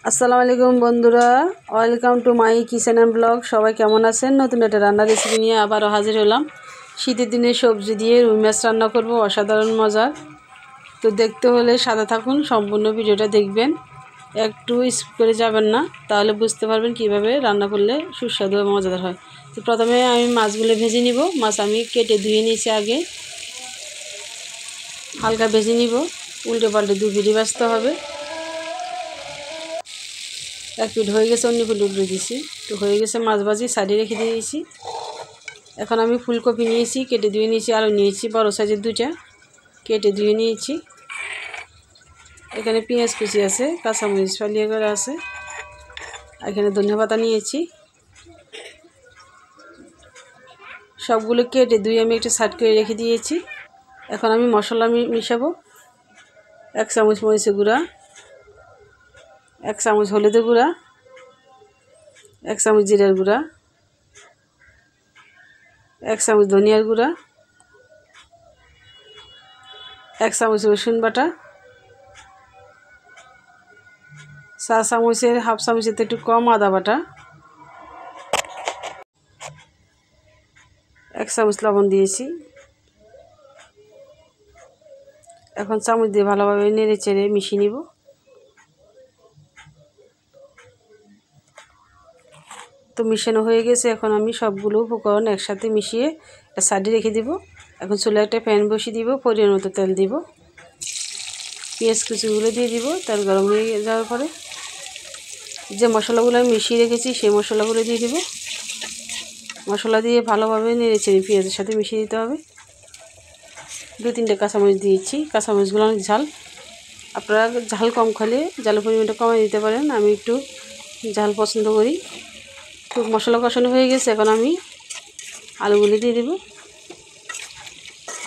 আসসালামু আলাইকুম বন্ধুরা, welcome to my kitchen and blog. সবাই কেমন আছেন? নতুন একটা রান্নার রেসিপি নিয়ে আবারও হাজির হলাম। শীতের দিনে সবজি দিয়ে রুই মাছ রান্না করব, অসাধারণ মজার। তো দেখতে হলে সাথে থাকুন, সম্পূর্ণ ভিডিওটা দেখবেন, একটু স্কিপ করে যাবেন না, তাহলে বুঝতে পারবেন কিভাবে রান্না করলে সুস্বাদু এবং মজাদার হয়। তো প্রথমে আমি মাছগুলো ভেজে নিব। মাছ আমি কেটে ধুয়ে নিয়েছি, আগে হালকা ভেজে নিব, উল্টে পাল্টে দু পিঠি ভাজতে হবে। এক পিঠ হয়ে গেছে, অন্য পিঠ উল্টে দিয়েছি। তো হয়ে গেছে মাছ ভাজি, সাইডে রেখে দিয়েছি। এখন আমি ফুলকপি নিয়েছি, কেটে ধুয়ে নিয়েছি। আলু নিয়েছি বড় সাইজের দুটা, কেটে ধুয়ে নিয়েছি। এখানে পেঁয়াজ কুচি আছে, কাঁচামরিচ ফালিয়ে করে আছে। এখানে ধনিয়া পাতা নিয়েছি। সবগুলো কেটে ধুয়ে আমি একটা সাইড করে রেখে দিয়েছি। এখন আমি মশলা মিশাবো। 1 চামচ মরিচের গুঁড়া, 1 চামচ হলুদের গুঁড়া, 1 চামচ জিরার গুঁড়া, 1 চামচ ধনিয়ার গুঁড়া, 1 চামচ রসুন বাটা, 4 চামচের হাফ চামচের একটু কম আদা বাটা, 1 চামচ লবণ দিয়েছি। এখন চামচ দিয়ে ভালোভাবে নেড়ে চেড়ে মিশিয়ে নিব। তো মিশানো হয়ে গেছে। এখন আমি সবগুলো উপকরণ একসাথে মিশিয়ে একটা সাইডে রেখে দিব। এখন চুলে একটা প্যান বসিয়ে দিব, পরিমাণ মতো তেল দিব, পেঁয়াজ কুচিগুলো দিয়ে দিব। তেল গরম হয়ে যাওয়ার পরে যে মশলাগুলো আমি মিশিয়ে রেখেছি সেই মশলাগুলো দিয়ে দিব। মশলা দিয়ে ভালোভাবে নেড়ে চেড়ে পেঁয়াজের সাথে মিশিয়ে দিতে হবে। 2-3টে কাঁচামরিচ দিয়েছি। কাঁচামরিচগুলো অনেক ঝাল, আপনারা ঝাল কম খেলে ঝালের পরিমাণটা কমিয়ে দিতে পারেন। আমি একটু ঝাল পছন্দ করি। তো মশলা কষানো হয়ে গেছে। এখন আমি আলুগুলি দিয়ে দেব।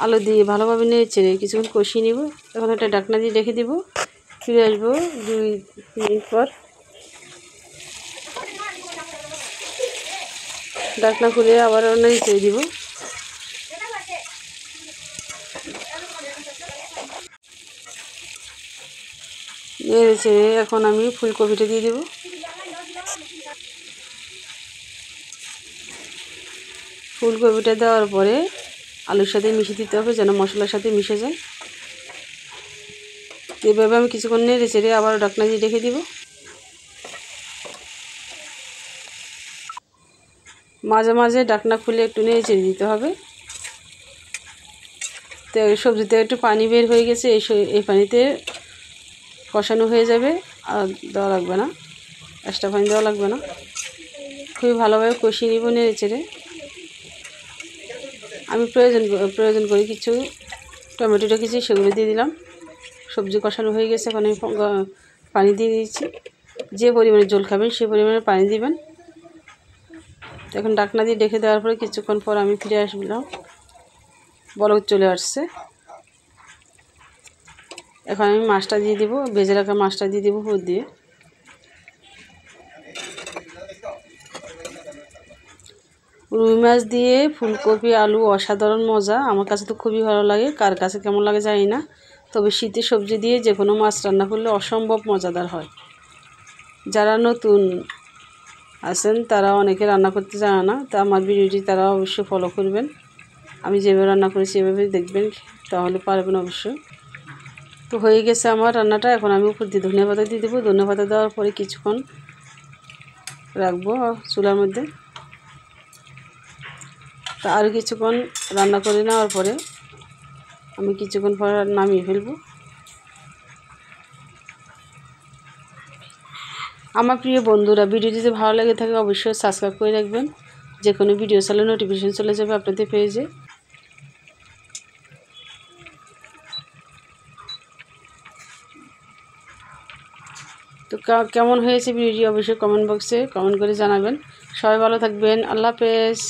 আলু দিয়ে ভালোভাবে নেড়ে চেড়ে কিছুক্ষণ কষিয়ে নেব। এখন একটা ঢাকনা দিয়ে রেখে দেব। ফিরে আসবো 2 মিনিট পর। ঢাকনা খুলে আবার নেড়ে চেড়ে দিব। নেড়ে চেড়ে এখন আমি ফুলকপিটা দিয়ে দেব। ফুলকপিটা দেওয়ার পরে আলুর সাথে মিশিয়ে দিতে হবে, যেন মশলার সাথে মিশে যায়। এভাবে আমি কিছুক্ষণ নেড়ে চেড়ে আবার ঢাকনা দিয়ে রেখে দিব। মাঝে মাঝে ঢাকনা খুলে একটু নেড়ে চেড়ে দিতে হবে। তো সবজিতে একটু পানি বের হয়ে গেছে, এই পানিতে কষানো হয়ে যাবে, আর দেওয়া লাগবে না, এক্সট্রা পানি দেওয়া লাগবে না। খুবই ভালোভাবে কষিয়ে নিব নেড়ে চেড়ে। আমি প্রয়োজন করি কিছু টমেটো রেখেছি, সেগুলো দিয়ে দিলাম। সবজি কষানো হয়ে গেছে। এখন আমি পানি দিয়ে দিয়েছি। যে পরিমাণে জল খাবেন সেই পরিমাণে পানি দিবেন। এখন ঢাকনা দিয়ে ঢেকে দেওয়ার পরে কিছুক্ষণ পর আমি ফিরে আসলাম, বলক চলে আসছে। এখন আমি মাছটা দিয়ে দিব, ভেজে রাখা মাছটা দিয়ে দিব উপর দিয়ে। রুই মাছ দিয়ে ফুলকপি আলু অসাধারণ মজা। আমার কাছে তো খুবই ভালো লাগে, কার কাছে কেমন লাগে জানি না। তবে শীতের সবজি দিয়ে যে কোনো মাছ রান্না করলে অসম্ভব মজাদার হয়। যারা নতুন আছেন তারা অনেকে রান্না করতে জানে না, তা আমার ভিডিওটি তারা অবশ্যই ফলো করবেন। আমি যেভাবে রান্না করেছি এভাবে দেখবেন, তাহলে পারবেন অবশ্যই। তো হয়ে গেছে আমার রান্নাটা। এখন আমি উপর দিয়ে ধনিয়া পাতা দিয়ে দেবো। ধনিয়া পাতা দেওয়ার পরে কিছুক্ষণ রাখবো চুলার মধ্যে। তা আরও কিছুক্ষণ রান্না করে নেওয়ার পরে আমি কিছুক্ষণ পরে নামিয়ে ফেলবো। আমার প্রিয় বন্ধুরা, ভিডিও যদি ভালো লাগে থাকে অবশ্যই সাবস্ক্রাইব করে রাখবেন। যে কোনো ভিডিও চাইলে নোটিফিকেশন চলে যাবে আপনাদের পেজে। তো কেমন হয়েছে ভিডিওটি অবশ্যই কমেন্ট বক্সে কমেন্ট করে জানাবেন। সবাই ভালো থাকবেন। আল্লাহ হাফেজ।